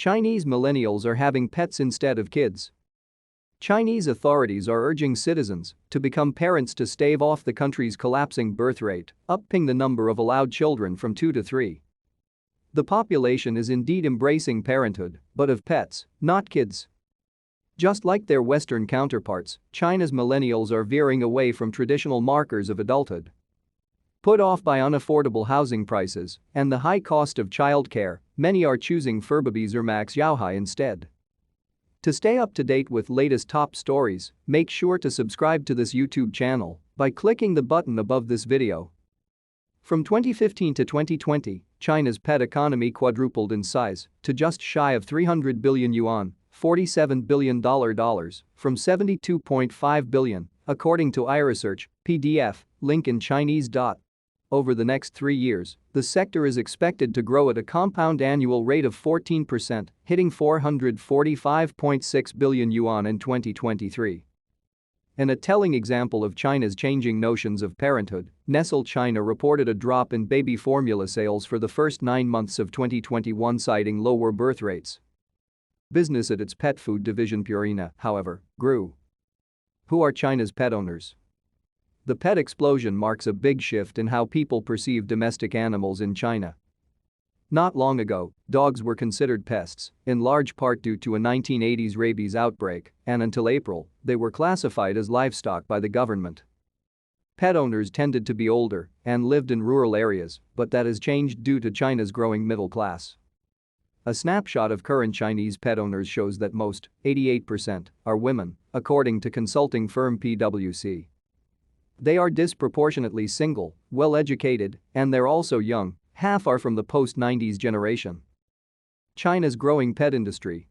Chinese millennials are having pets instead of kids. Chinese authorities are urging citizens to become parents to stave off the country's collapsing birth rate, upping the number of allowed children from 2 to 3. The population is indeed embracing parenthood, but of pets, not kids. Just like their Western counterparts, China's millennials are veering away from traditional markers of adulthood. Put off by unaffordable housing prices and the high cost of childcare, many are choosing furbabies or maoxiaohai instead. To stay up to date with latest top stories, make sure to subscribe to this YouTube channel by clicking the button above this video. From 2015 to 2020, China's pet economy quadrupled in size to just shy of 300 billion yuan, $47 billion, from 72.5 billion, according to iResearch, PDF, link in Chinese. Over the next 3 years, the sector is expected to grow at a compound annual rate of 14%, hitting 445.6 billion yuan in 2023. In a telling example of China's changing notions of parenthood, Nestle China reported a drop in baby formula sales for the first 9 months of 2021, citing lower birth rates. Business at its pet food division Purina, however, grew. Who are China's pet owners? The pet explosion marks a big shift in how people perceive domestic animals in China. Not long ago, dogs were considered pests, in large part due to a 1980s rabies outbreak, and until April, they were classified as livestock by the government. Pet owners tended to be older and lived in rural areas, but that has changed due to China's growing middle class. A snapshot of current Chinese pet owners shows that most, 88%, are women, according to consulting firm PwC. They are disproportionately single, well-educated, and they're also young, half are from the post-90s generation. China's growing pet industry.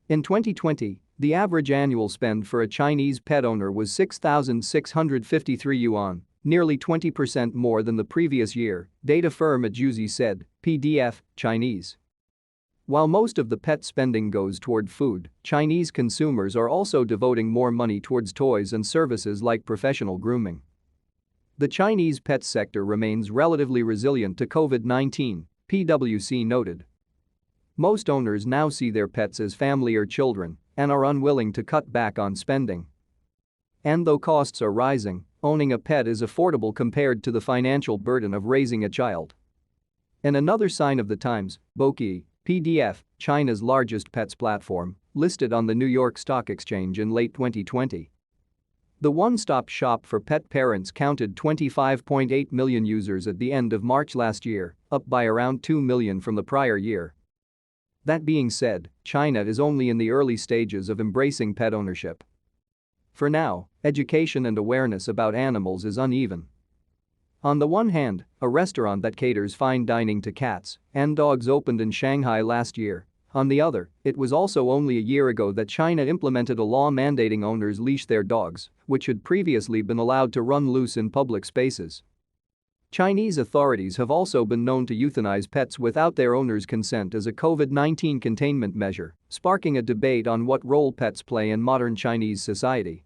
In 2020, the average annual spend for a Chinese pet owner was 6,653 yuan, nearly 20% more than the previous year, data firm Adjuzi said, PDF, Chinese. While most of the pet spending goes toward food, Chinese consumers are also devoting more money towards toys and services like professional grooming. The Chinese pet sector remains relatively resilient to COVID-19, PwC noted. Most owners now see their pets as family or children and are unwilling to cut back on spending. And though costs are rising, owning a pet is affordable compared to the financial burden of raising a child. In another sign of the times, Boki, PDF, China's largest pets platform, listed on the New York Stock Exchange in late 2020. The one-stop shop for pet parents counted 25.8 million users at the end of March last year, up by around 2 million from the prior year. That being said, China is only in the early stages of embracing pet ownership. For now, education and awareness about animals is uneven. On the one hand, a restaurant that caters fine dining to cats and dogs opened in Shanghai last year. On the other, it was also only a year ago that China implemented a law mandating owners leash their dogs, which had previously been allowed to run loose in public spaces. Chinese authorities have also been known to euthanize pets without their owners' consent as a COVID-19 containment measure, sparking a debate on what role pets play in modern Chinese society.